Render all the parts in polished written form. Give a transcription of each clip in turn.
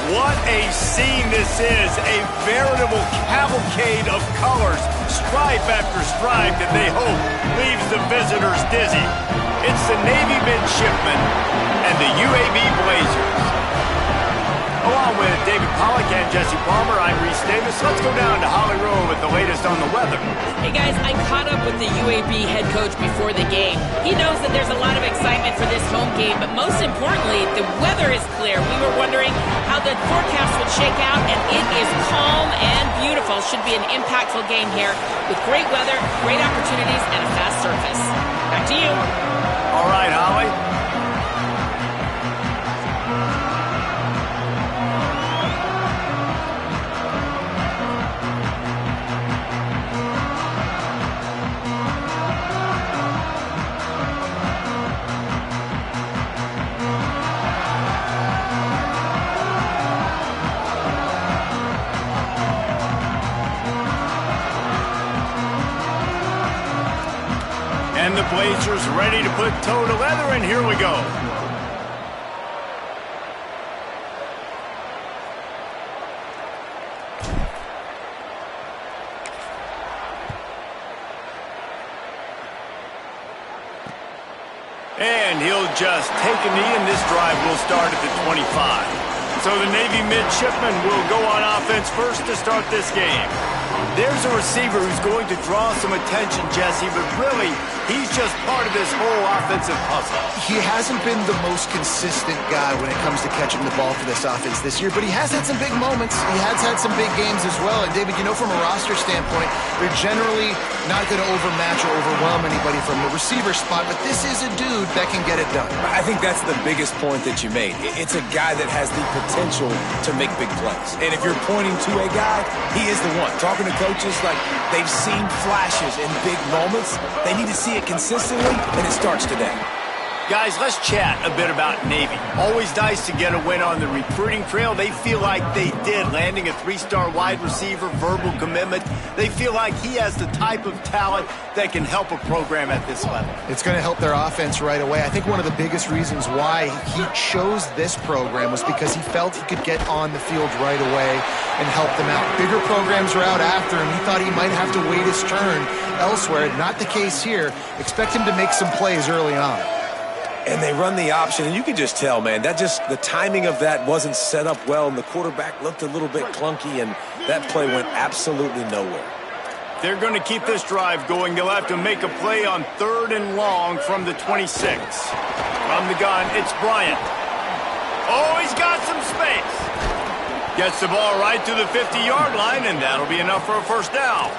What a scene this is. A veritable cavalcade of colors, stripe after stripe that they hope leaves the visitors dizzy. It's the Navy midshipmen and the UAB Blazers. Along with David Pollack and Jesse Palmer, I'm Reese Davis. Let's go down to Holly Rowe with the latest on the weather. Hey guys, I caught up with the UAB head coach before the game. He knows that there's a lot of excitement for this home game, but most importantly, the weather is clear. We were wondering how the forecast would shake out, and it is calm and beautiful. Should be an impactful game here with great weather, great opportunities, and a fast surface. Back to you. All right, Holly. And the Blazers ready to put toe to leather, and here we go. And he'll just take a knee, and this drive will start at the 25. So the Navy midshipmen will go on offense first to start this game. There's a receiver who's going to draw some attention, Jesse, but really, he's just part of this whole offensive puzzle. He hasn't been the most consistent guy when it comes to catching the ball for this offense this year, but he has had some big moments. He has had some big games as well. And, David, you know, from a roster standpoint, they're generally not going to overmatch or overwhelm anybody from the receiver spot, but this is a dude that can get it done. I think that's the biggest point that you made. It's a guy that has the potential to make big plays. And if you're pointing to a guy, he is the one. Talking to coaches, like, they've seen flashes in big moments. They need to see it consistently, and it starts today. Guys, let's chat a bit about Navy. Always nice to get a win on the recruiting trail. They feel like they did, landing a three-star wide receiver, verbal commitment. They feel like he has the type of talent that can help a program at this level. It's going to help their offense right away. I think one of the biggest reasons why he chose this program was because he felt he could get on the field right away and help them out. Bigger programs are out after him. He thought he might have to wait his turn elsewhere. Not the case here. Expect him to make some plays early on. And they run the option, and you can just tell, man, the timing of that wasn't set up well, and the quarterback looked a little bit clunky, and that play went absolutely nowhere. They're going to keep this drive going. They'll have to make a play on 3rd and long from the 26. From the gun, it's Bryant. Oh, he's got some space. Gets the ball right to the 50-yard line, and that'll be enough for a first down.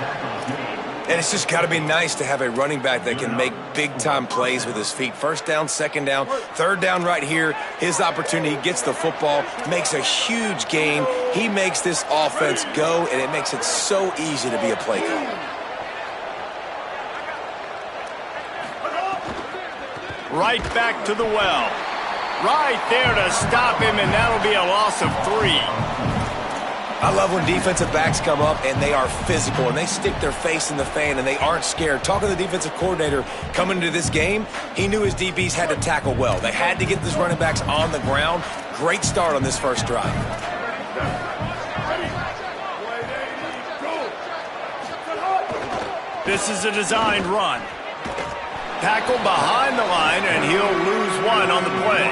And it's just got to be nice to have a running back that can make big-time plays with his feet. First down, second down, third down right here. His opportunity, he gets the football, makes a huge gain. He makes this offense go, and it makes it so easy to be a play caller. Right back to the well. Right there to stop him, and that'll be a loss of 3. I love when defensive backs come up and they are physical and they stick their face in the fan and they aren't scared. Talking to the defensive coordinator coming into this game, he knew his DBs had to tackle well. They had to get these running backs on the ground. Great start on this first drive. This is a designed run. Tackle behind the line, and he'll lose one on the play.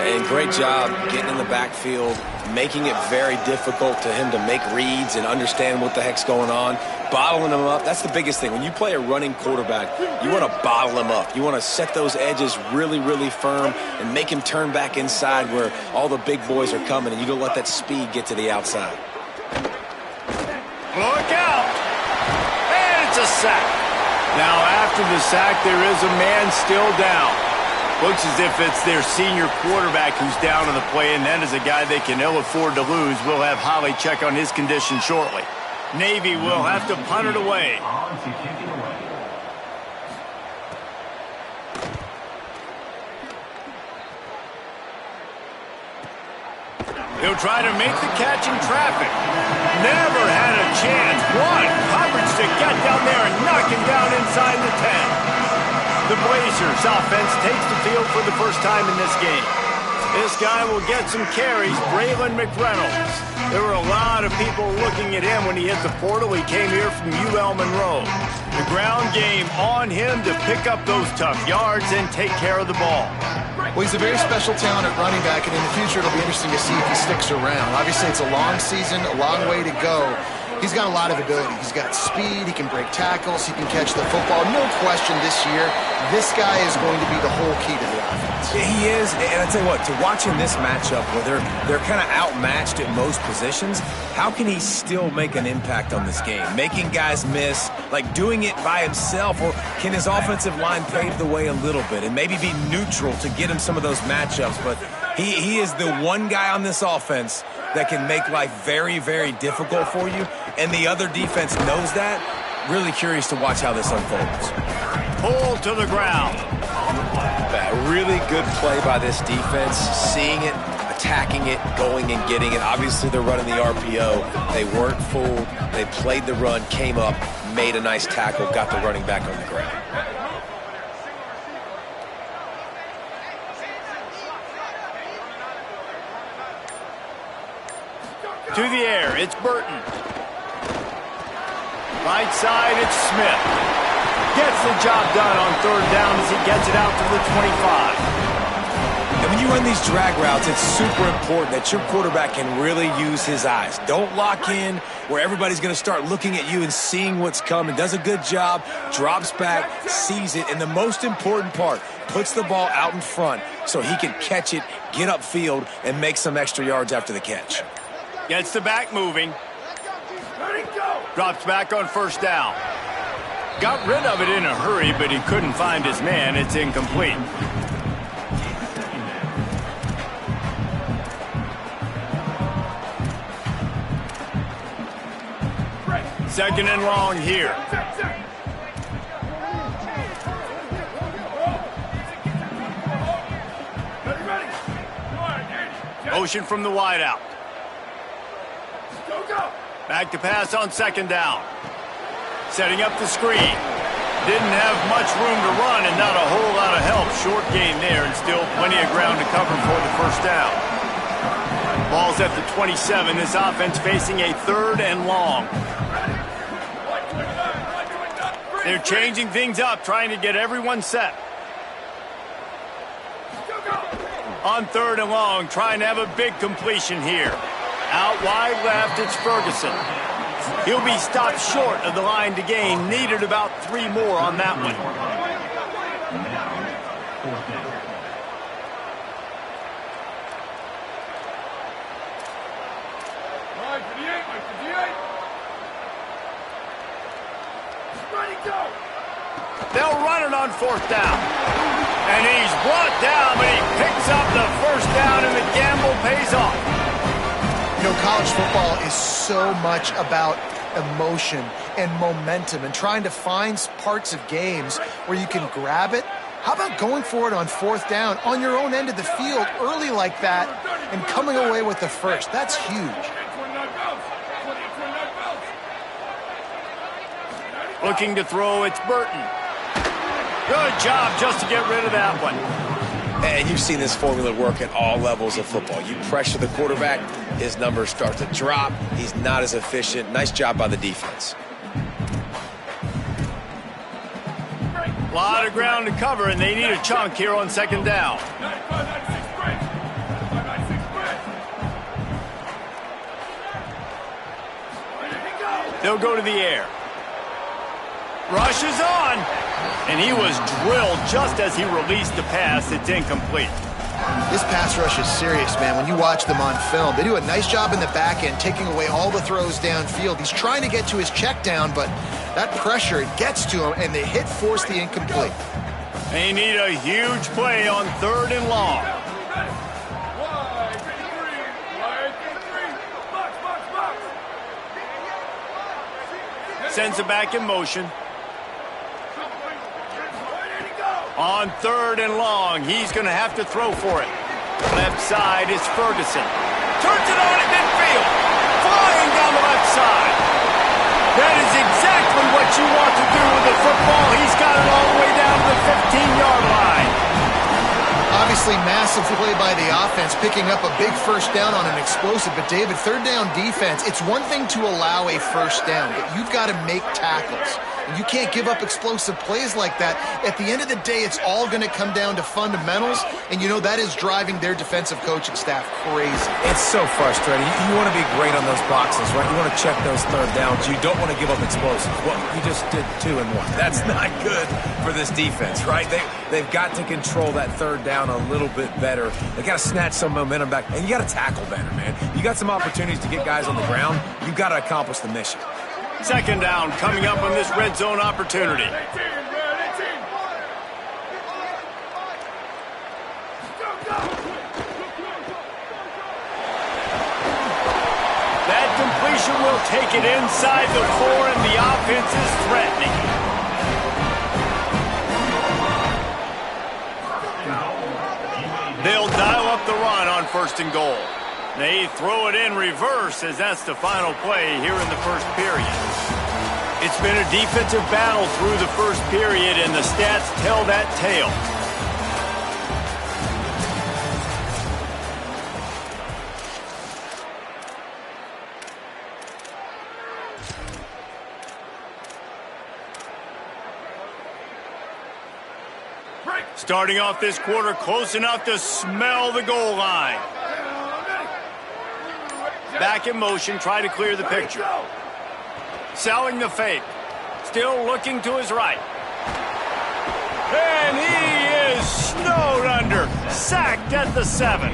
And great job getting in the backfield, making it very difficult to him to make reads and understand what the heck's going on, bottling him up. That's the biggest thing. When you play a running quarterback, you want to bottle him up. You want to set those edges really, really firm and make him turn back inside where all the big boys are coming, and you don't let that speed get to the outside. Look out! And it's a sack. Now, after the sack, there is a man still down. Looks as if it's their senior quarterback who's down on the play, and that is a guy they can ill afford to lose. We'll have Holly check on his condition shortly. Navy will have to punt it away. He'll try to make the catch in traffic. Never had a chance. One coverage to get down there and knock him down inside the 10. The Blazers offense takes the field for the first time in this game. This guy will get some carries, Braylon McReynolds. There were a lot of people looking at him when he hit the portal. He came here from UL Monroe. The ground game on him to pick up those tough yards and take care of the ball. Well, he's a very special talent at running back, and in the future it'll be interesting to see if he sticks around. Obviously, it's a long season, a long way to go. He's got a lot of ability. He's got speed, he can break tackles, he can catch the football. No question this year, this guy is going to be the whole key to the offense. Yeah, he is, and I tell you what, to watch in this matchup where they're kind of outmatched at most positions, how can he still make an impact on this game? Making guys miss, like doing it by himself, or can his offensive line pave the way a little bit and maybe be neutral to get him some of those matchups? But he is the one guy on this offense that can make life very, very difficult for you, and the other defense knows that. Really curious to watch how this unfolds. Pull to the ground. A really good play by this defense, seeing it, attacking it, going and getting it. Obviously, they're running the RPO. They weren't fooled. They played the run, came up, made a nice tackle, got the running back on the ground. To the air, it's Burton. Right side, it's Smith. Gets the job done on third down as he gets it out to the 25. And when you run these drag routes, it's super important that your quarterback can really use his eyes. Don't lock in where everybody's going to start looking at you and seeing what's coming. Does a good job, drops back, sees it, and the most important part, puts the ball out in front so he can catch it, get upfield, and make some extra yards after the catch. Gets the back moving. Drops back on first down. Got rid of it in a hurry, but he couldn't find his man. It's incomplete. Second and long here. Motion from the wideout. Back to pass on second down. Setting up the screen. Didn't have much room to run and not a whole lot of help. Short gain there and still plenty of ground to cover for the first down. Ball's at the 27. This offense facing a third and long. They're changing things up, trying to get everyone set. On third and long, trying to have a big completion here. Out wide left, it's Ferguson. He'll be stopped short of the line to gain. Needed about 3 more on that one. They'll run it on fourth down. And he's brought down, but he picks up the first down, and the gamble pays off. You know, college football is so much about emotion and momentum and trying to find parts of games where you can grab it. How about going for it on fourth down on your own end of the field early like that and coming away with the first? That's huge. Looking to throw, it's Burton. Good job just to get rid of that one. And you've seen this formula work at all levels of football. You pressure the quarterback, his numbers start to drop. He's not as efficient. Nice job by the defense. A lot of ground to cover, and they need a chunk here on second down. They'll go to the air. Rushes on, and he was drilled just as he released the pass. It's incomplete. This pass rush is serious, man. When you watch them on film, they do a nice job in the back end, taking away all the throws downfield. He's trying to get to his check down, but that pressure, it gets to him, and the hit forced the incomplete. They need a huge play on third and long. Sends it back in motion. On third and long, he's going to have to throw for it. Left side is Ferguson. Turns it on at midfield. Flying down the left side. That is exactly what you want to do with the football. He's got it all the way down to the 15-yard line. Obviously, massive play by the offense, picking up a big first down on an explosive. But, David, third down defense, it's one thing to allow a first down, but you've got to make tackles. And you can't give up explosive plays like that. At the end of the day, it's all going to come down to fundamentals, and you know that is driving their defensive coaching staff crazy. It's so frustrating. You want to be great on those boxes, right? You want to check those third downs. You don't want to give up explosives. Well, you just did 2 and 1. That's not good for this defense, right? They've got to control that third down a little bit better. They got to snatch some momentum back, and you got to tackle better, man. You got some opportunities to get guys on the ground. You've got to accomplish the mission. Second down coming up on this red zone opportunity. That completion will take it inside the 4, and the offense is threatening. They'll dial up the run on 1st and goal. They throw it in reverse as that's the final play here in the first period. It's been a defensive battle through the first period, and the stats tell that tale. Starting off this quarter close enough to smell the goal line. Back in motion, try to clear the picture. Selling the fake. Still looking to his right. And he is snowed under. Sacked at the 7.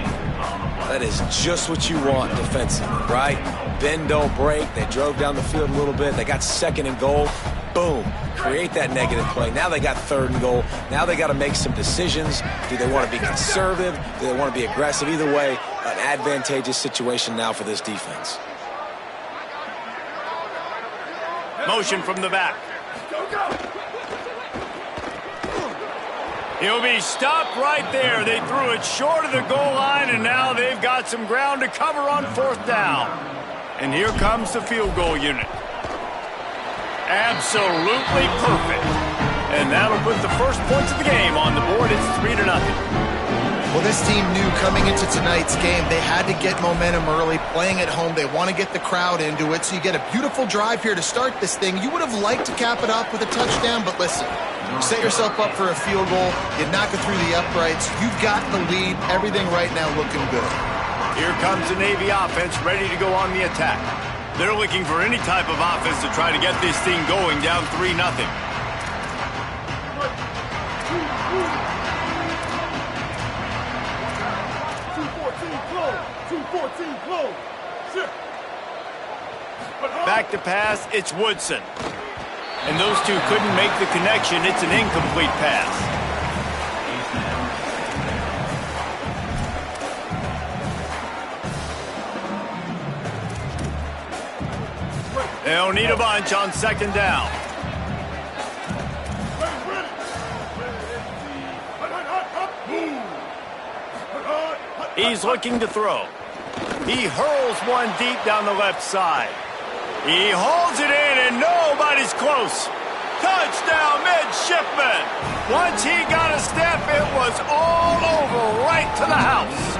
That is just what you want defensively, right? Bend, don't break. They drove down the field a little bit. They got 2nd and goal. Boom. Create that negative play. Now they got 3rd and goal. Now they got to make some decisions. Do they want to be conservative? Do they want to be aggressive? Either way, an advantageous situation now for this defense. Motion from the back. He'll be stopped right there. They threw it short of the goal line, and now they've got some ground to cover on 4th down. And here comes the field goal unit. Absolutely perfect. And that'll put the first points of the game on the board. It's 3-0. Well, this team knew coming into tonight's game they had to get momentum early. Playing at home, they want to get the crowd into it. So you get a beautiful drive here to start this thing. You would have liked to cap it off with a touchdown, but listen, you set yourself up for a field goal. You knock it through the uprights. You've got the lead. Everything right now looking good. Here comes the Navy offense ready to go on the attack. They're looking for any type of offense to try to get this thing going down 3-0. Back to pass, it's Woodson. And those two couldn't make the connection. It's an incomplete pass. They'll need a bunch on 2nd down. He's looking to throw. He hurls one deep down the left side. He holds it in, and nobody's close. Touchdown, midshipman. Once he got a step, it was all over, right to the house.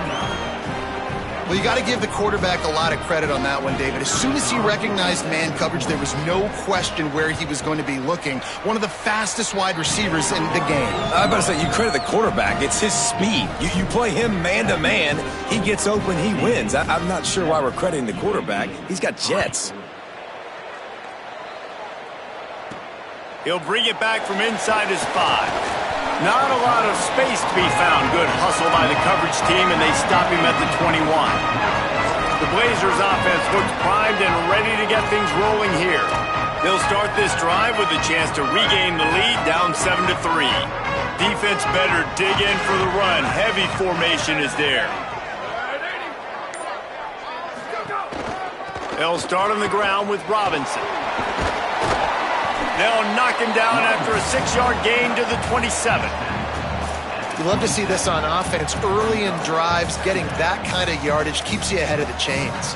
Well, you got to give the quarterback a lot of credit on that one, David. As soon as he recognized man coverage, there was no question where he was going to be looking. One of the fastest wide receivers in the game. I'm about to say, you credit the quarterback. It's his speed. You play him man-to-man, he gets open, he wins. I'm not sure why we're crediting the quarterback. He's got jets. He'll bring it back from inside his 5. Not a lot of space to be found. Good hustle by the coverage team, and they stop him at the 21. The Blazers offense looks primed and ready to get things rolling here. They'll start this drive with a chance to regain the lead, down 7-3. Defense better dig in for the run. Heavy formation is there. They'll start on the ground with Robinson. They'll knock him down after a 6-yard gain to the 27. You love to see this on offense. Early in drives, getting that kind of yardage keeps you ahead of the chains.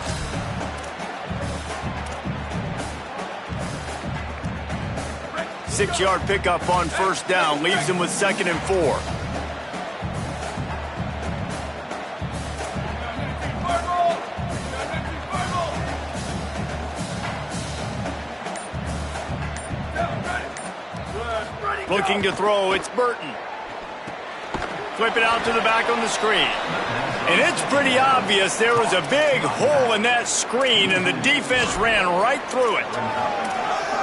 Six-yard pickup on 1st down leaves him with 2nd and 4. Looking to throw, it's Burton. Flip it out to the back on the screen. And it's pretty obvious there was a big hole in that screen, and the defense ran right through it.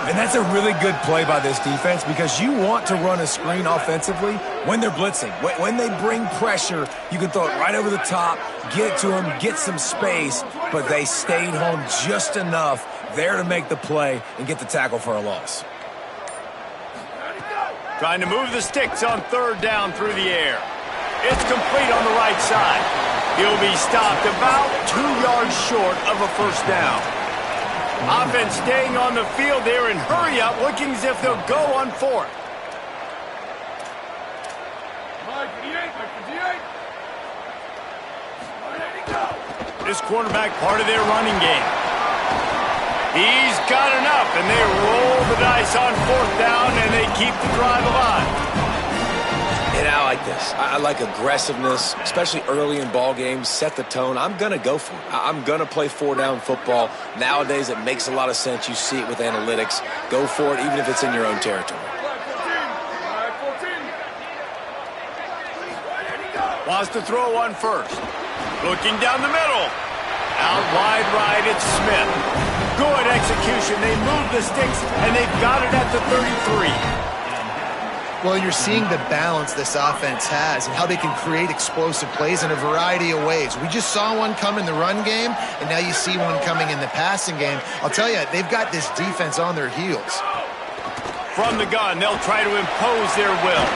And that's a really good play by this defense because you want to run a screen offensively when they're blitzing. When they bring pressure, you can throw it right over the top, get it to them, get some space, but they stayed home just enough there to make the play and get the tackle for a loss. Trying to move the sticks on third down through the air. It's complete on the right side. He'll be stopped about 2 yards short of a first down. Offense staying on the field there and hurry up, looking as if they'll go on fourth. This quarterback part of their running game. He's got enough, and they roll the dice on fourth down, and they keep the drive alive. And I like this. I like aggressiveness, especially early in ball games. Set the tone. I'm going to go for it. I'm going to play four-down football. Nowadays, it makes a lot of sense. You see it with analytics. Go for it, even if it's in your own territory. Wants to throw on first. Looking down the middle. Out wide right, it's Smith. Good execution. They move the sticks, and they've got it at the 33. Well, you're seeing the balance this offense has and how they can create explosive plays in a variety of ways. We just saw one come in the run game, and now you see one coming in the passing game. I'll tell you, they've got this defense on their heels. From the gun, they'll try to impose their will.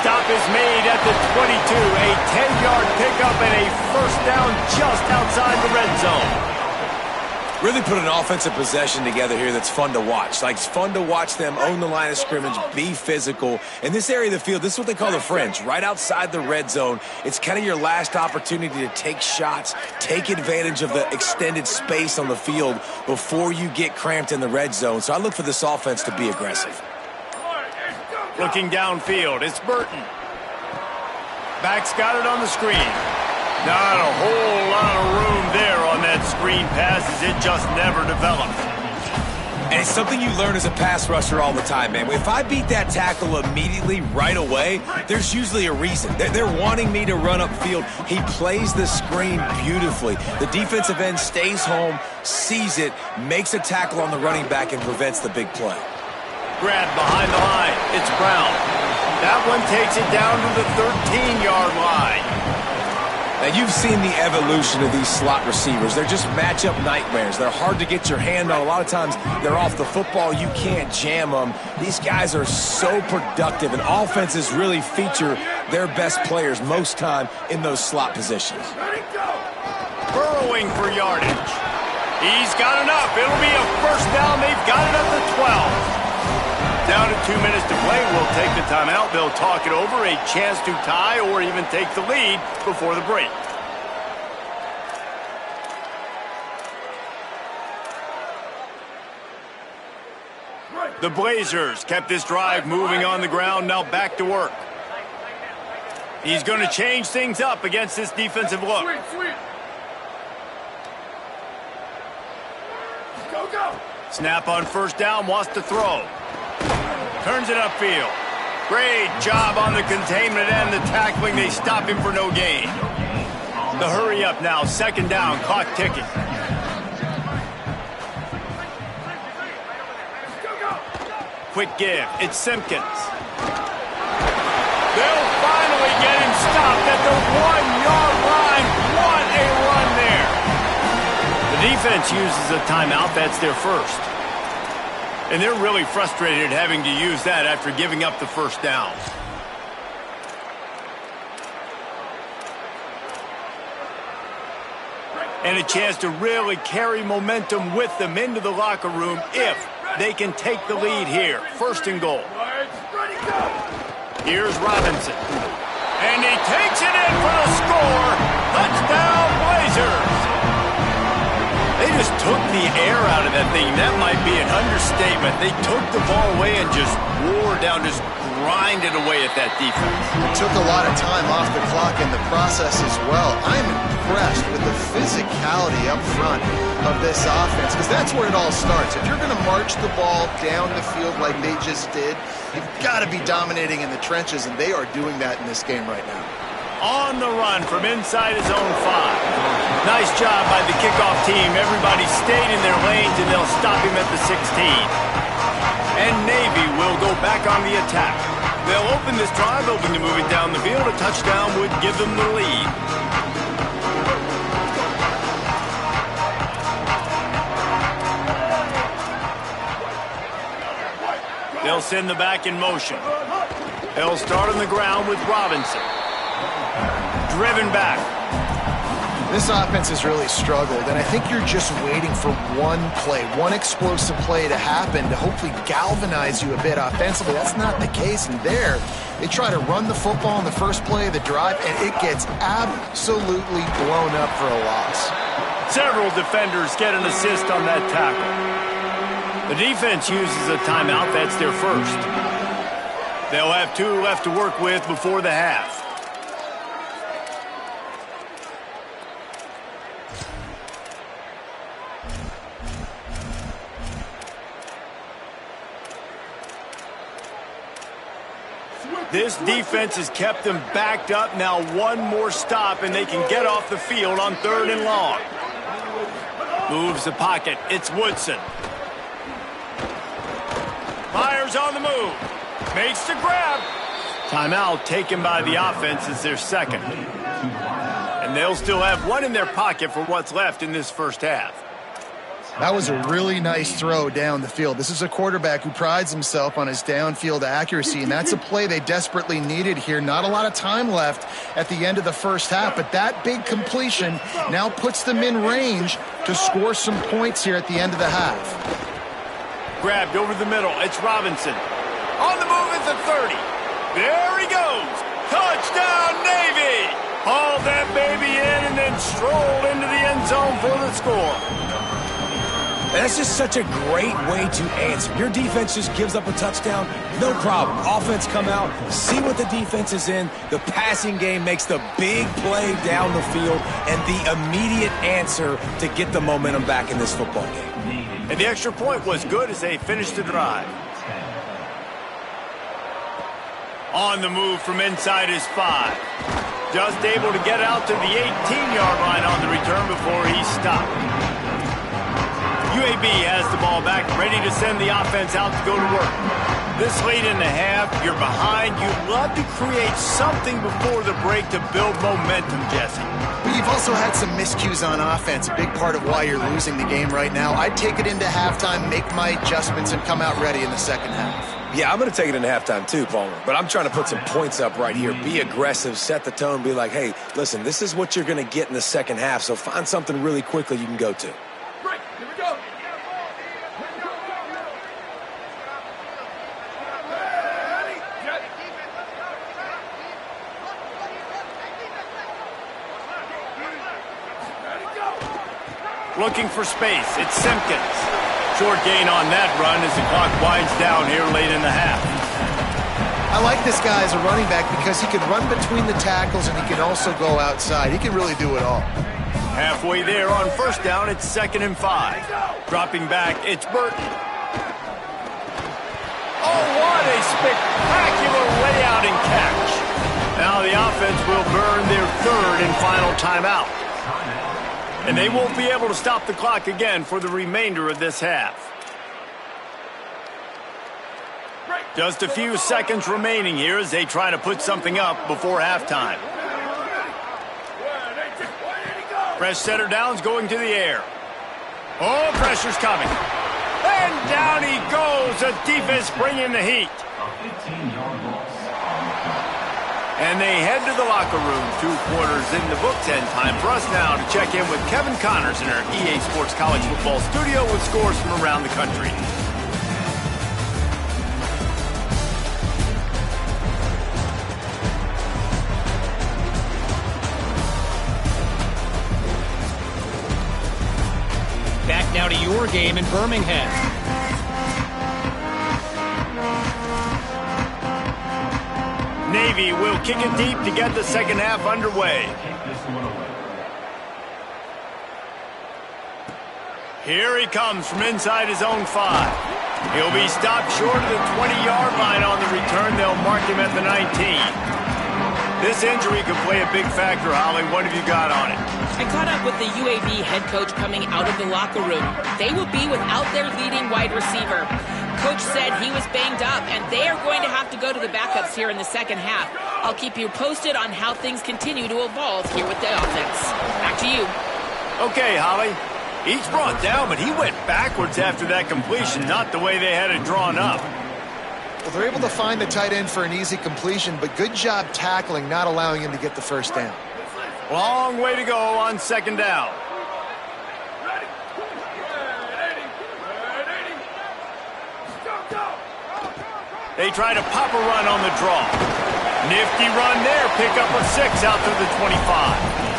Stop is made at the 22. A 10-yard pickup and a first down just outside the red zone. Really put an offensive possession together here that's fun to watch. Like, it's fun to watch them own the line of scrimmage, be physical. In this area of the field, this is what they call the fringe, right outside the red zone. It's kind of your last opportunity to take shots, take advantage of the extended space on the field before you get cramped in the red zone. So I look for this offense to be aggressive. Looking downfield, it's Burton. Back's got it on the screen. Not a whole lot of room there on that screen pass as it just never developed. And it's something you learn as a pass rusher all the time, man. If I beat that tackle immediately, right away, there's usually a reason. They're wanting me to run upfield. He plays the screen beautifully. The defensive end stays home, sees it, makes a tackle on the running back, and prevents the big play. Grab behind the line. It's Brown. That one takes it down to the 13-yard line. Now, you've seen the evolution of these slot receivers. They're just matchup nightmares. They're hard to get your hand on. A lot of times, they're off the football. You can't jam them. These guys are so productive, and offenses really feature their best players most time in those slot positions. Burrowing for yardage. He's got enough. It'll be a first down. They've got it at the 12. Down to 2 minutes to play. We'll take the timeout. They'll talk it over. A chance to tie or even take the lead before the break. The Blazers kept this drive moving on the ground. Now back to work. He's going to change things up against this defensive look. Go. Snap on first down. Wants to throw. Turns it upfield. Great job on the containment and the tackling. They stop him for no gain. The hurry up now. Second down. Clock ticking. Quick give. It's Simpkins. They'll finally get him stopped at the 1-yard line. What a run there. The defense uses a timeout. That's their first. And they're really frustrated having to use that after giving up the first down. And a chance to really carry momentum with them into the locker room if they can take the lead here. First and goal. Here's Robinson. And he takes it in for the score. Touchdown, Blazers. They just took the air out of that thing. That might be an understatement. They took the ball away and just wore down, just grinded away at that defense. Took a lot of time off the clock in the process as well. I'm impressed with the physicality up front of this offense, because that's where it all starts. If you're going to march the ball down the field like they just did, you've got to be dominating in the trenches, and they are doing that in this game right now. On the run from inside his own 5. Nice job by the kickoff team. Everybody stayed in their lanes, and they'll stop him at the 16. And Navy will go back on the attack. They'll open this drive, hoping to move it down the field. A touchdown would give them the lead. They'll send the back in motion. They'll start on the ground with Robinson. Driven back. This offense has really struggled, and I think you're just waiting for one play, one explosive play to happen to hopefully galvanize you a bit offensively. That's not the case, and there they try to run the football in the first play of the drive, and it gets absolutely blown up for a loss. Several defenders get an assist on that tackle. The defense uses a timeout. That's their first. They'll have 2 left to work with before the half. This defense has kept them backed up. Now one more stop, and they can get off the field on 3rd and long. Moves the pocket. It's Woodson. Myers on the move. Makes the grab. Timeout taken by the offense as their second. And they'll still have 1 in their pocket for what's left in this first half. That was a really nice throw down the field. This is a quarterback who prides himself on his downfield accuracy, and that's a play they desperately needed here. Not a lot of time left at the end of the first half, but that big completion now puts them in range to score some points here at the end of the half. Grabbed over the middle. It's Robinson. On the move at the 30. There he goes. Touchdown, Navy! Hauled that baby in and then strolled into the end zone for the score. That's just such a great way to answer. Your defense just gives up a touchdown, no problem. Offense come out, see what the defense is in. The passing game makes the big play down the field and the immediate answer to get the momentum back in this football game. And the extra point was good as they finished the drive. On the move from inside his 5. Just able to get out to the 18-yard line on the return before he stopped. UAB has the ball back, ready to send the offense out to go to work. This late in the half, you're behind. You'd love to create something before the break to build momentum, Jesse. But you've also had some miscues on offense, a big part of why you're losing the game right now. I'd take it into halftime, make my adjustments, and come out ready in the second half. Yeah, I'm going to take it into halftime too, Palmer. But I'm trying to put some points up right here. Be aggressive, set the tone, be like, hey, listen, this is what you're going to get in the second half, so find something really quickly you can go to. Right, here we go. Looking for space. It's Simpkins. Short gain on that run as the clock winds down here late in the half. I like this guy as a running back because he can run between the tackles and he can also go outside. He can really do it all. Halfway there on first down, it's 2nd and 5. Dropping back, it's Burton. Oh, what a spectacular layout and catch. Now the offense will burn their 3rd and final timeout. And they won't be able to stop the clock again for the remainder of this half. Just a few seconds remaining here as they try to put something up before halftime. Fresh setter downs going to the air. Oh, pressure's coming. And down he goes. The defense bringing the heat. And they head to the locker room. 2 quarters in the books, and time for us now to check in with Kevin Connors in our EA Sports College Football studio with scores from around the country. Back now to your game in Birmingham. Navy will kick it deep to get the second half underway. Here he comes from inside his own 5. He'll be stopped short of the 20-yard line on the return. They'll mark him at the 19. This injury could play a big factor, Holly. What have you got on it? I caught up with the UAB head coach coming out of the locker room. They will be without their leading wide receiver. Coach said he was banged up, and they are going to have to go to the backups here in the second half. I'll keep you posted on how things continue to evolve here with the offense. Back to you. Okay, Holly. He's brought down, but he went backwards after that completion, not the way they had it drawn up. Well, they're able to find the tight end for an easy completion, but good job tackling, not allowing him to get the first down. Long way to go on second down. They try to pop a run on the draw. Nifty run there. Pick up a 6 out to the 25.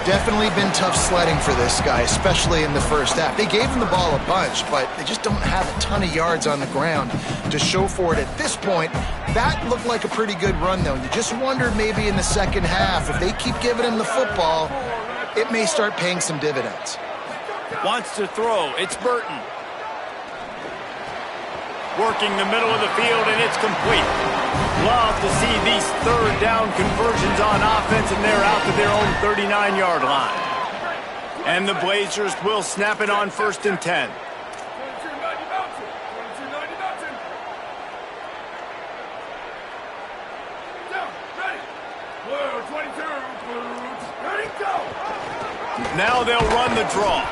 Definitely been tough sledding for this guy, especially in the first half. They gave him the ball a bunch, but they just don't have a ton of yards on the ground to show for it at this point. That looked like a pretty good run, though. You just wondered maybe in the second half, if they keep giving him the football, it may start paying some dividends. Wants to throw. It's Burton. Working the middle of the field, and it's complete. Love to see these third down conversions on offense, and they're out to their own 39-yard line. And the Blazers will snap it on 1st and 10. Now they'll run the draw.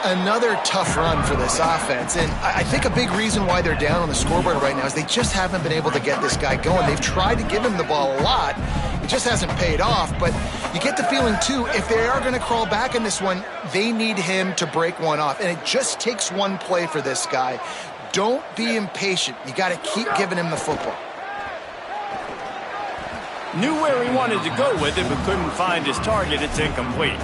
Another tough run for this offense, and I think a big reason why they're down on the scoreboard right now is they just haven't been able to get this guy going. They've tried to give him the ball a lot. It just hasn't paid off, but you get the feeling, too, if they are going to crawl back in this one, they need him to break one off, and it just takes one play for this guy. Don't be impatient. You got to keep giving him the football. Knew where he wanted to go with it, but couldn't find his target. It's incomplete.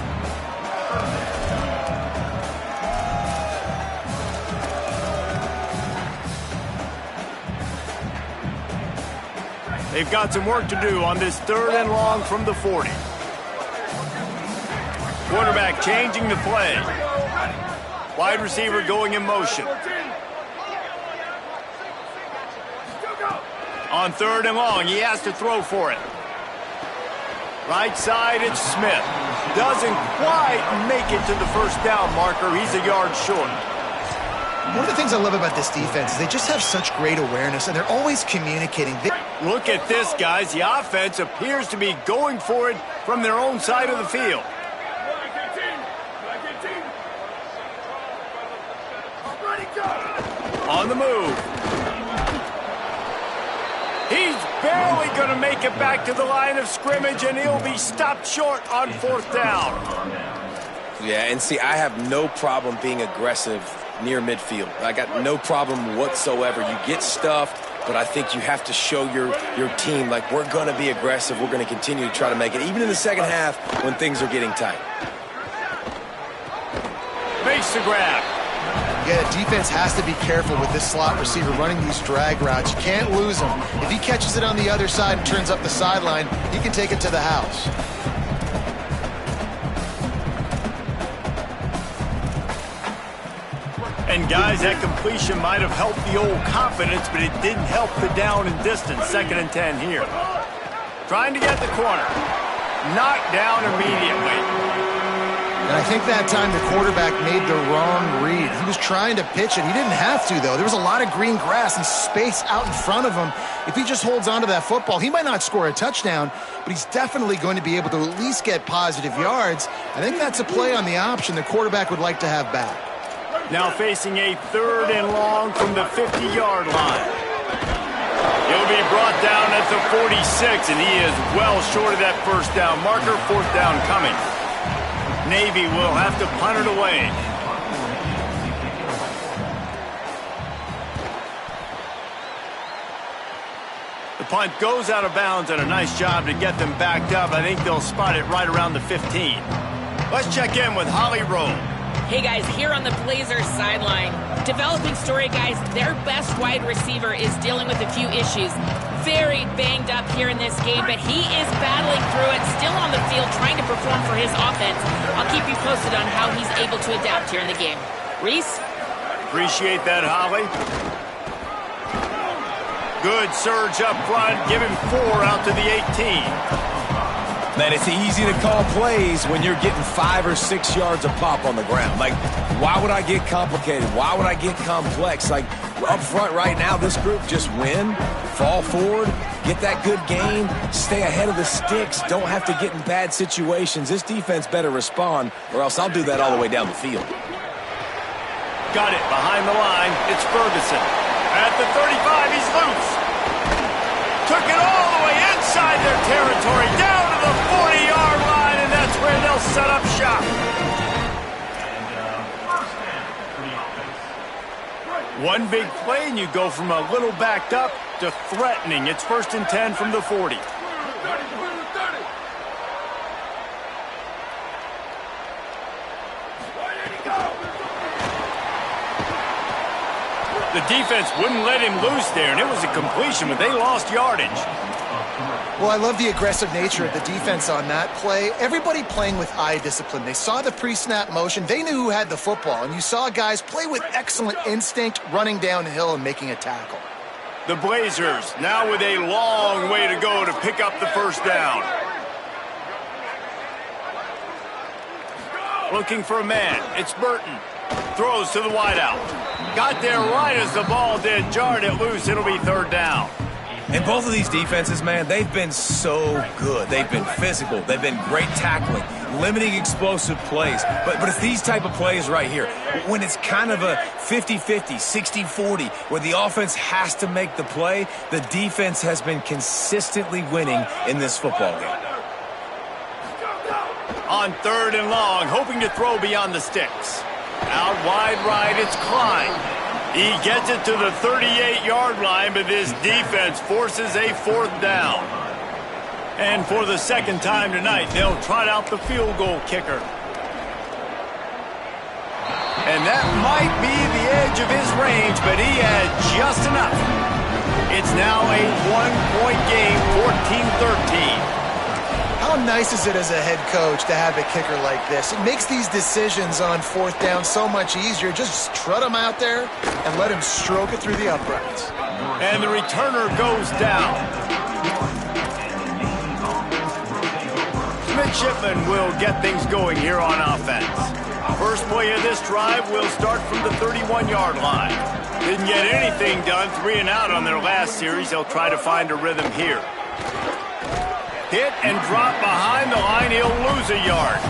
They've got some work to do on this 3rd and long from the 40. Quarterback changing the play. Wide receiver going in motion. On 3rd and long, he has to throw for it. Right side, it's Smith. Doesn't quite make it to the first down marker. He's a yard short. One of the things I love about this defense is they just have such great awareness, and they're always communicating. Look at this, guys. The offense appears to be going for it from their own side of the field. On the move. He's barely going to make it back to the line of scrimmage, and he'll be stopped short on 4th down. Yeah, and see, I have no problem being aggressive near midfield. I got no problem whatsoever. You get stuffed, but I think you have to show your team, like, we're going to be aggressive. We're going to continue to try to make it, even in the second half when things are getting tight. Makes the grab. Yeah, the defense has to be careful with this slot receiver running these drag routes. You can't lose him. If he catches it on the other side and turns up the sideline, he can take it to the house. And guys, that completion might have helped the old confidence, but it didn't help the down and distance. 2nd and 10 here. Trying to get the corner. Knocked down immediately. And I think that time the quarterback made the wrong read. He was trying to pitch it. He didn't have to, though. There was a lot of green grass and space out in front of him. If he just holds on to that football, he might not score a touchdown, but he's definitely going to be able to at least get positive yards. I think that's a play on the option the quarterback would like to have back. Now facing a 3rd and long from the 50-yard line. He'll be brought down at the 46, and he is well short of that first down marker. 4th down coming. Navy will have to punt it away. The punt goes out of bounds, and a nice job to get them backed up. I think they'll spot it right around the 15. Let's check in with Holly Rowe. Hey guys, here on the Blazers sideline. Developing story, guys, their best wide receiver is dealing with a few issues. very banged up here in this game, but he is battling through it, still on the field, trying to perform for his offense. I'll keep you posted on how he's able to adapt here in the game. Reese? Appreciate that, Holly. Good surge up front, give him 4 out to the 18. Man, it's easy to call plays when you're getting 5 or 6 yards of pop on the ground. Like, why would I get complicated? Why would I get complex? Like, up front right now, this group just win, fall forward, get that good gain, stay ahead of the sticks, don't have to get in bad situations. This defense better respond, or else I'll do that all the way down the field. Got it behind the line. It's Ferguson. At the 35, he's loose. Took it all the way inside their territory, down to the 40-yard line, and that's where they'll set up shop. One big play, and you go from a little backed up to threatening. It's 1st and 10 from the 40. The defense wouldn't let him loose there, and it was a completion, but they lost yardage. Well, I love the aggressive nature of the defense on that play. Everybody playing with eye discipline. They saw the pre-snap motion. They knew who had the football, and you saw guys play with excellent instinct, running downhill and making a tackle. The Blazers now with a long way to go to pick up the first down. Looking for a man. It's Burton. Throws to the wideout. Got there right as the ball did. Jarred it loose. It'll be 3rd down. And both of these defenses, man, they've been so good. They've been physical. They've been great tackling, limiting explosive plays. But it's these type of plays right here, when it's kind of a 50-50, 60-40, where the offense has to make the play, the defense has been consistently winning in this football game. On 3rd and long, hoping to throw beyond the sticks. Out wide right, it's Klein. He gets it to the 38-yard line, but this defense forces a 4th down. And for the 2nd time tonight, they'll trot out the field goal kicker. And that might be the edge of his range, but he had just enough. It's now a 1-point game, 14-13. How nice is it as a head coach to have a kicker like this? It makes these decisions on 4th down so much easier. Just trot him out there and let him stroke it through the uprights. And the returner goes down. Midshipman will get things going here on offense. First play of this drive will start from the 31-yard line. Didn't get anything done, 3 and out on their last series. They'll try to find a rhythm here. Hit and drop behind the line. He'll lose a yard.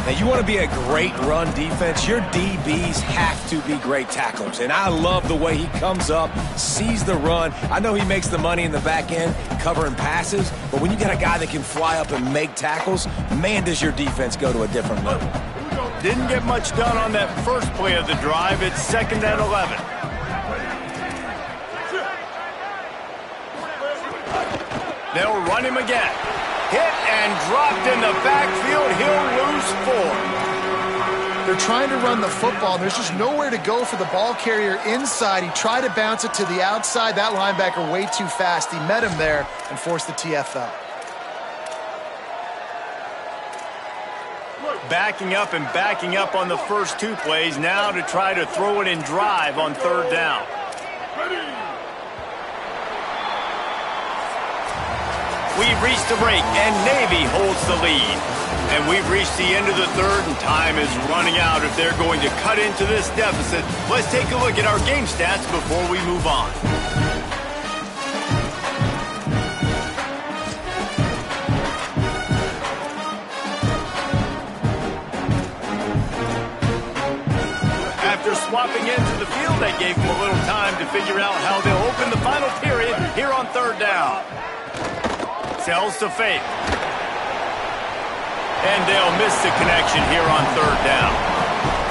Now, you want to be a great run defense, your DBs have to be great tacklers. And I love the way he comes up, sees the run. I know he makes the money in the back end covering passes, but when you got a guy that can fly up and make tackles, man, does your defense go to a different level. Didn't get much done on that first play of the drive. It's 2nd and 11. They'll run him again. Hit and dropped in the backfield. He'll lose 4. They're trying to run the football. There's just nowhere to go for the ball carrier inside. He tried to bounce it to the outside. That linebacker way too fast. He met him there and forced the TFL. Backing up and backing up on the first 2 plays. Now to try to throw it in drive on 3rd down. We've reached the break, and Navy holds the lead. And we've reached the end of the 3rd, and time is running out if they're going to cut into this deficit. Let's take a look at our game stats before we move on. After swapping into the field, that gave them a little time to figure out how they'll open the final period here on 3rd down. Sells to Faith. And they'll miss the connection here on 3rd down.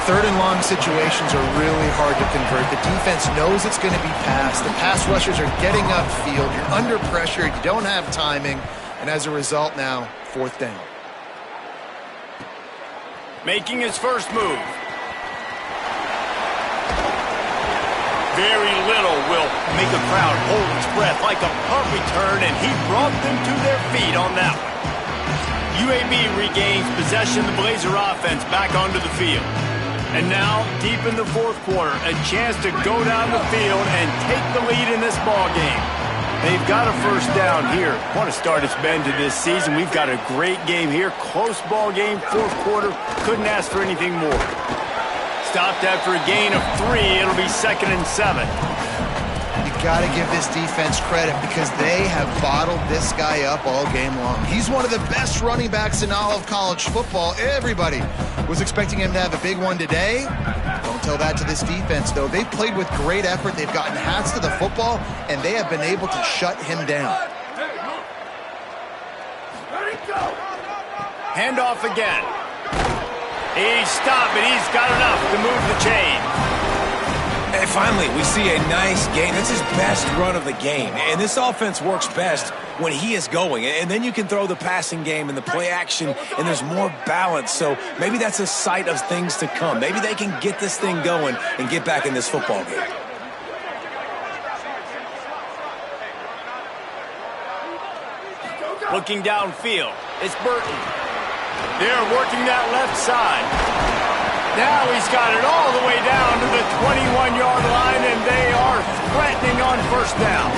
3rd and long situations are really hard to convert. The defense knows it's going to be passed. The pass rushers are getting upfield. You're under pressure. You don't have timing. And as a result now, 4th down. Making his first move. Very little will make a crowd hold its breath like a punt return, and he brought them to their feet on that one. UAB regains possession of the Blazer offense back onto the field. And now, deep in the fourth quarter, a chance to go down the field and take the lead in this ball game. They've got a first down here. What a start it's been to this season. We've got a great game here. Close ball game, fourth quarter. Couldn't ask for anything more. Stopped after a gain of 3. It'll be 2nd and 7. You got to give this defense credit because they have bottled this guy up all game long. He's one of the best running backs in all of college football. Everybody was expecting him to have a big one today. Don't tell that to this defense, though. They've played with great effort. They've gotten hats to the football, and they have been able to shut him down. Handoff again. He's stopped, but he's got enough to move the chain. And finally, we see a nice gain. That's his best run of the game. And this offense works best when he is going. And then you can throw the passing game and the play action, and there's more balance. So maybe that's a sight of things to come. Maybe they can get this thing going and get back in this football game. Looking downfield, it's Burton. They're working that left side. Now he's got it all the way down to the 21-yard line, and they are threatening on first down.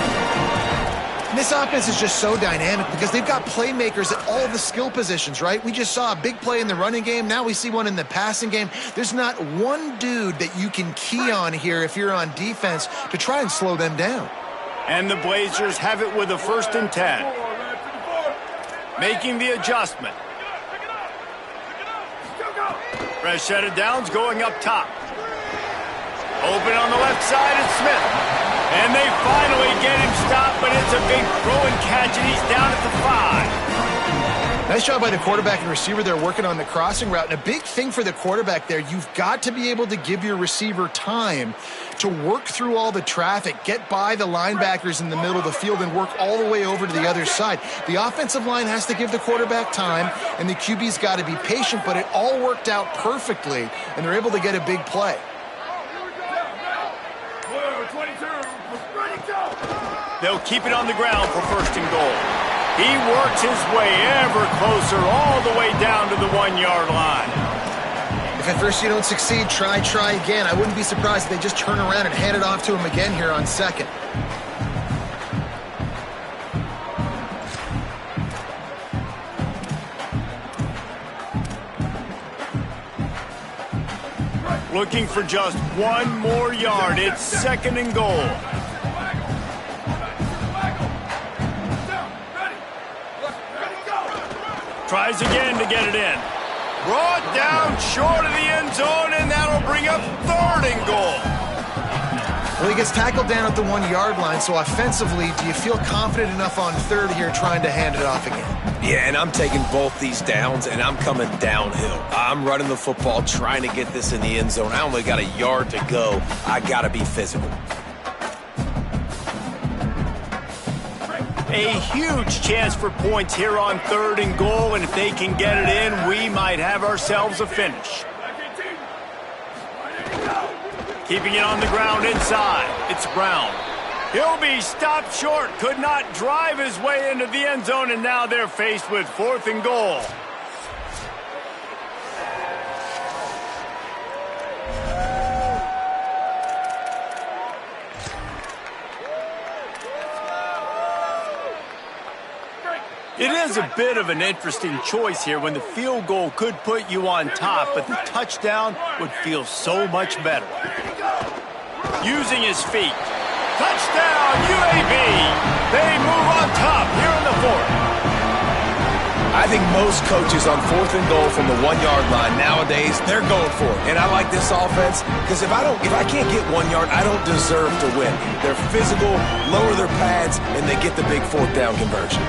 And this offense is just so dynamic because they've got playmakers at all the skill positions, right? We just saw a big play in the running game. Now we see one in the passing game. There's not one dude that you can key on here if you're on defense to try and slow them down. And the Blazers have it with a 1st and 10. Making the adjustment. Fresh set of downs going up top. Open on the left side, it's Smith. And they finally get him stopped, but it's a big throw and catch, and he's down at the 5. Nice job by the quarterback and receiver there working on the crossing route. And a big thing for the quarterback there, you've got to be able to give your receiver time to work through all the traffic, get by the linebackers in the middle of the field, and work all the way over to the other side. The offensive line has to give the quarterback time, and the QB's got to be patient, but it all worked out perfectly, and they're able to get a big play. They'll keep it on the ground for 1st and goal. He works his way ever closer all the way down to the 1-yard line. If at first you don't succeed, try again. I wouldn't be surprised if they just turn around and hand it off to him again here on 2nd. Looking for just 1 more yard. It's 2nd and goal. Tries again to get it in. Brought down short of the end zone, and that'll bring up 3rd and goal. Well, he gets tackled down at the 1-yard line, so offensively, do you feel confident enough on 3rd here trying to hand it off again? Yeah, and I'm taking both these downs, and I'm coming downhill. I'm running the football, trying to get this in the end zone. I only got a yard to go. I got to be physical. A huge chance for points here on 3rd and goal, and if they can get it in, we might have ourselves a finish. Keeping it on the ground inside, it's Brown. He'll be stopped short, could not drive his way into the end zone, and now they're faced with 4th and goal. It is a bit of an interesting choice here when the field goal could put you on top, but the touchdown would feel so much better. Using his feet. Touchdown, UAB! They move on top here in the 4th. I think most coaches on 4th and goal from the 1-yard line nowadays, they're going for it. And I like this offense because if I can't get 1 yard, I don't deserve to win. They're physical, lower their pads, and they get the big 4th down conversion.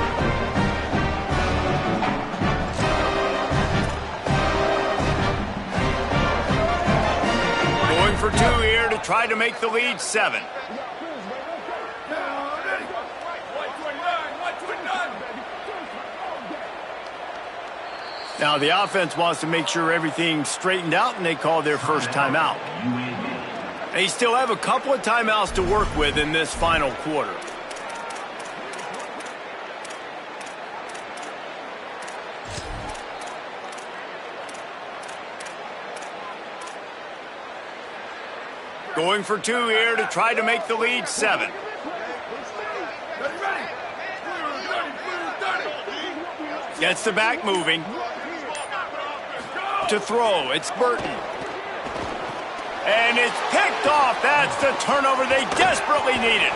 For 2 here to try to make the lead 7. Now the offense wants to make sure everything's straightened out, and they call their first timeout. They still have a couple of timeouts to work with in this final quarter. Going for two here to try to make the lead 7. Gets the back moving. To throw, it's Burton. And it's picked off. That's the turnover they desperately needed.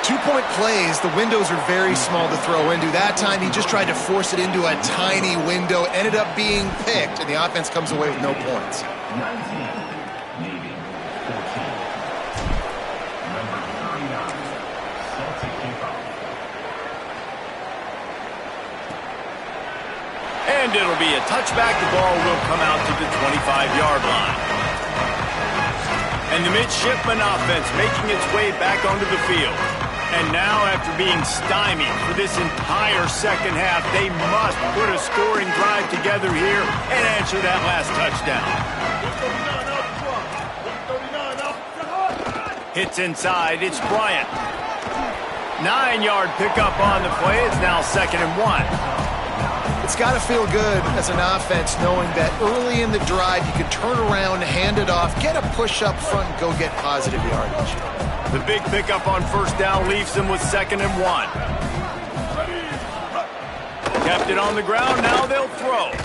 2-point plays, the windows are very small to throw into. That time he just tried to force it into a tiny window, ended up being picked, and the offense comes away with no points. And it'll be a touchback. The ball will come out to the 25-yard line. And the midshipman offense making its way back onto the field. And now, after being stymied for this entire second half, they must put a scoring drive together here and answer that last touchdown. Hits inside. It's Bryant. 9-yard pickup on the play. It's now 2nd and 1. It's got to feel good as an offense knowing that early in the drive you can turn around, hand it off, get a push up front, and go get positive yardage. The big pickup on first down leaves them with 2nd and 1. Kept it on the ground, now they'll throw.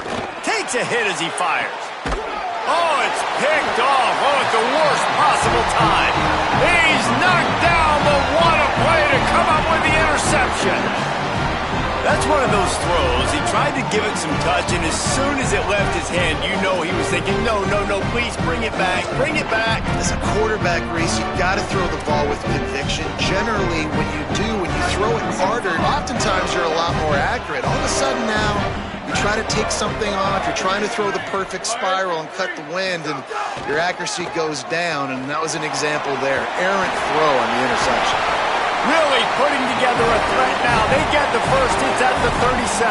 Takes a hit as he fires. Oh, it's picked off. Oh, at the worst possible time. He's knocked down, but what a play to come up with the interception. That's one of those throws. He tried to give it some touch, and as soon as it left his hand, you know he was thinking, no, please bring it back, bring it back. As a quarterback, Reese, you've got to throw the ball with conviction. Generally, when you throw it harder, oftentimes you're a lot more accurate. All of a sudden now, you try to take something off, you're trying to throw the perfect spiral and cut the wind, and your accuracy goes down, and that was an example there. Errant throw on the interception. Really putting together a threat now. They get the first. It's at the 37.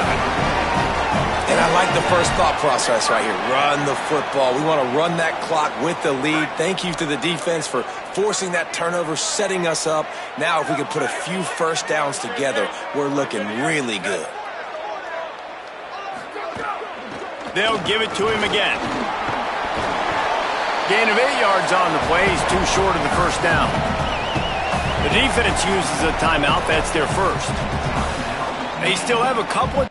And I like the first thought process right here. Run the football. We want to run that clock with the lead. Thank you to the defense for forcing that turnover, setting us up. Now if we can put a few first downs together, we're looking really good. They'll give it to him again. Gain of 8 yards on the play. He's too short of the first down. The defense uses a timeout. That's their first. They still have a couple of...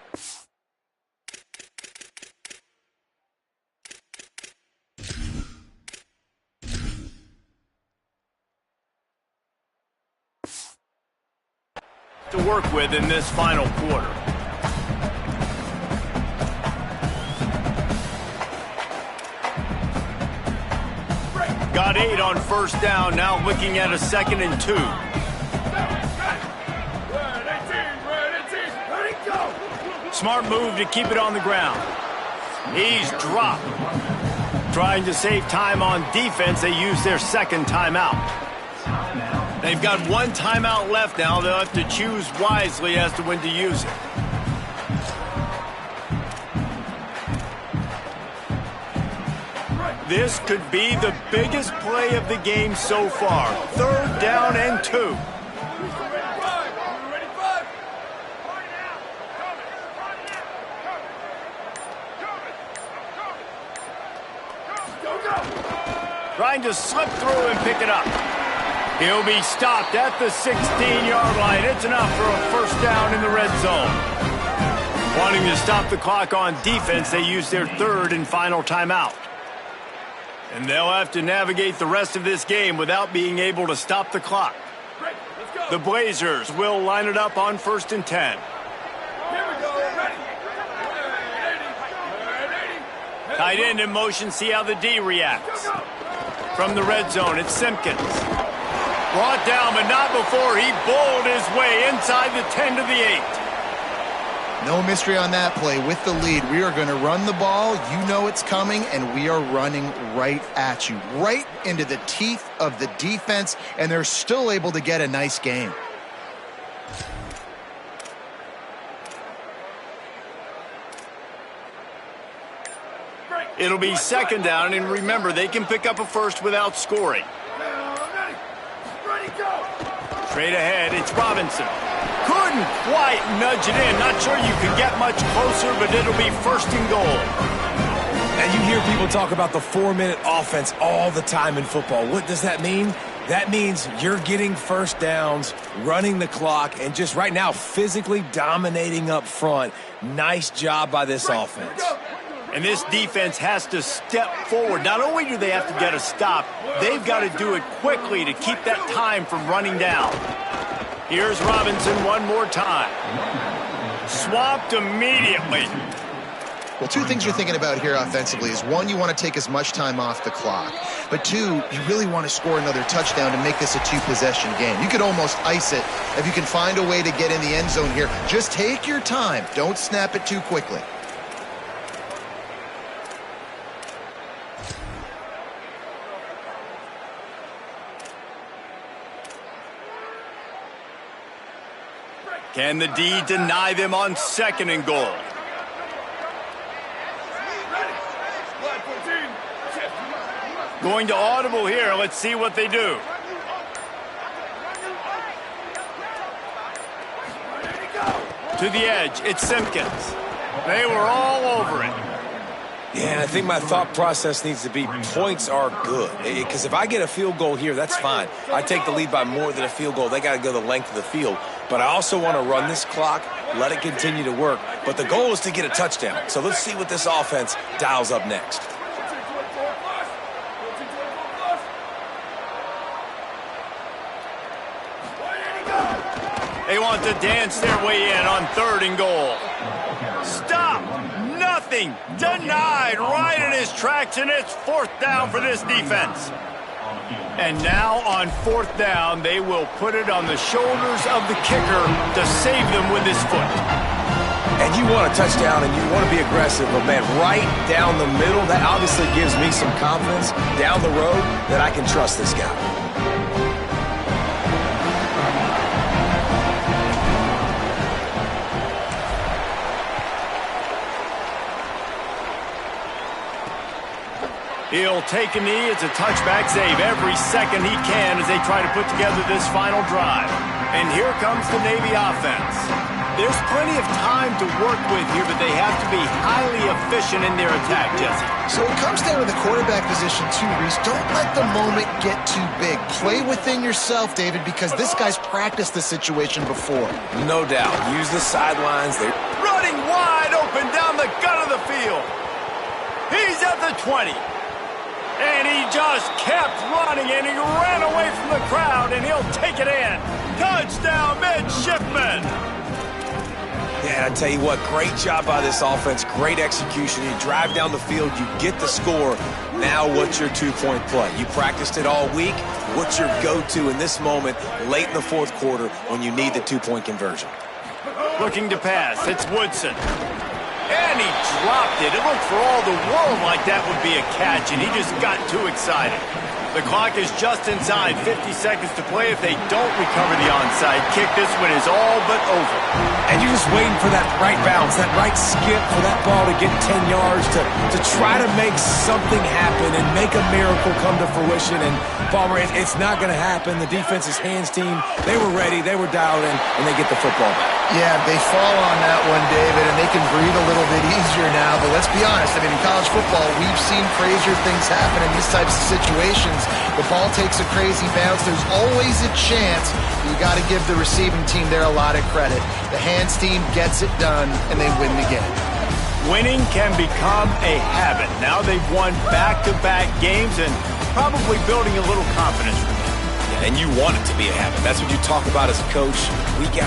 to work with in this final quarter. Got 8 on first down, now looking at a 2nd and 2. Smart move to keep it on the ground. He's dropped. Trying to save time on defense, they use their 2nd timeout. They've got 1 timeout left now. They'll have to choose wisely as to when to use it. This could be the biggest play of the game so far. 3rd down and 2. Trying to slip through and pick it up. He'll be stopped at the 16-yard line. It's enough for a first down in the red zone. Wanting to stop the clock on defense, they use their 3rd and final timeout. And they'll have to navigate the rest of this game without being able to stop the clock. The Blazers will line it up on 1st and 10. Tight end in motion, see how the D reacts. From the red zone, it's Simpkins. Brought down, but not before he bowled his way inside the 10 to the 8. No mystery on that play. With the lead, we are going to run the ball. You know it's coming, and we are running right at you, right into the teeth of the defense, and they're still able to get a nice game. It'll be 2nd down, and remember, they can pick up a first without scoring. Straight ahead, it's Robinson. Couldn't quite nudge it in. Not sure you can get much closer, but it'll be 1st and goal. And you hear people talk about the 4-minute offense all the time in football. What does that mean? That means you're getting first downs, running the clock, and just right now physically dominating up front. Nice job by this offense. And this defense has to step forward. Not only do they have to get a stop, they've got to do it quickly to keep that time from running down. Here's Robinson one more time. Swamped immediately. Well, 2 things you're thinking about here offensively is, 1, you want to take as much time off the clock. But 2, you really want to score another touchdown to make this a 2-possession game. You could almost ice it if you can find a way to get in the end zone here. Just take your time. Don't snap it too quickly. Can the D deny them on 2nd and goal? Going to audible here. Let's see what they do. To the edge, it's Simpkins. They were all over it. Yeah, I think my thought process needs to be points are good. Because if I get a field goal here, that's fine. I take the lead by more than a field goal. They got to go the length of the field. But I also want to run this clock, let it continue to work. But the goal is to get a touchdown. So let's see what this offense dials up next. They want to dance their way in on 3rd and goal. Stop! Nothing! Denied right in his tracks, and it's 4th down for this defense. And now on 4th down, they will put it on the shoulders of the kicker to save them with his foot. And you want a touchdown and you want to be aggressive, but man, right down the middle, that obviously gives me some confidence down the road that I can trust this guy. He'll take a knee. It's a touchback save every second he can as they try to put together this final drive. And here comes the Navy offense. There's plenty of time to work with here, but they have to be highly efficient in their attack, Jesse. So it comes down to the quarterback position too, Reese. Don't let the moment get too big. Play within yourself, David, because this guy's practiced the situation before. No doubt. Use the sidelines. They're running wide open down the gut of the field. He's at the 20. And he just kept running, and he ran away from the crowd, and he'll take it in. Touchdown, midshipman. Yeah, I tell you what, great job by this offense, great execution. You drive down the field, you get the score. Now what's your 2-point play? You practiced it all week. What's your go-to in this moment late in the 4th quarter when you need the 2-point conversion? Looking to pass, it's Woodson. And he dropped it. It looked for all the world like that would be a catch, and he just got too excited. The clock is just inside 50 seconds to play. If they don't recover the onside kick, this one is all but over. And you're just waiting for that right bounce, that right skip for that ball to get 10 yards to try to make something happen and make a miracle come to fruition. And Palmer, it's not going to happen. The defense's hands team, they were ready, they were dialed in, and they get the football back. Yeah, they fall on that one, David, and they can breathe a little bit easier now. But let's be honest, I mean, in college football, we've seen crazier things happen in these types of situations. The ball takes a crazy bounce. There's always a chance. You got to give the receiving team there a lot of credit. The hands team gets it done, and they win the game. Winning can become a habit. Now they've won back-to-back games and probably building a little confidence from them. And you want it to be a habit. That's what you talk about as a coach week after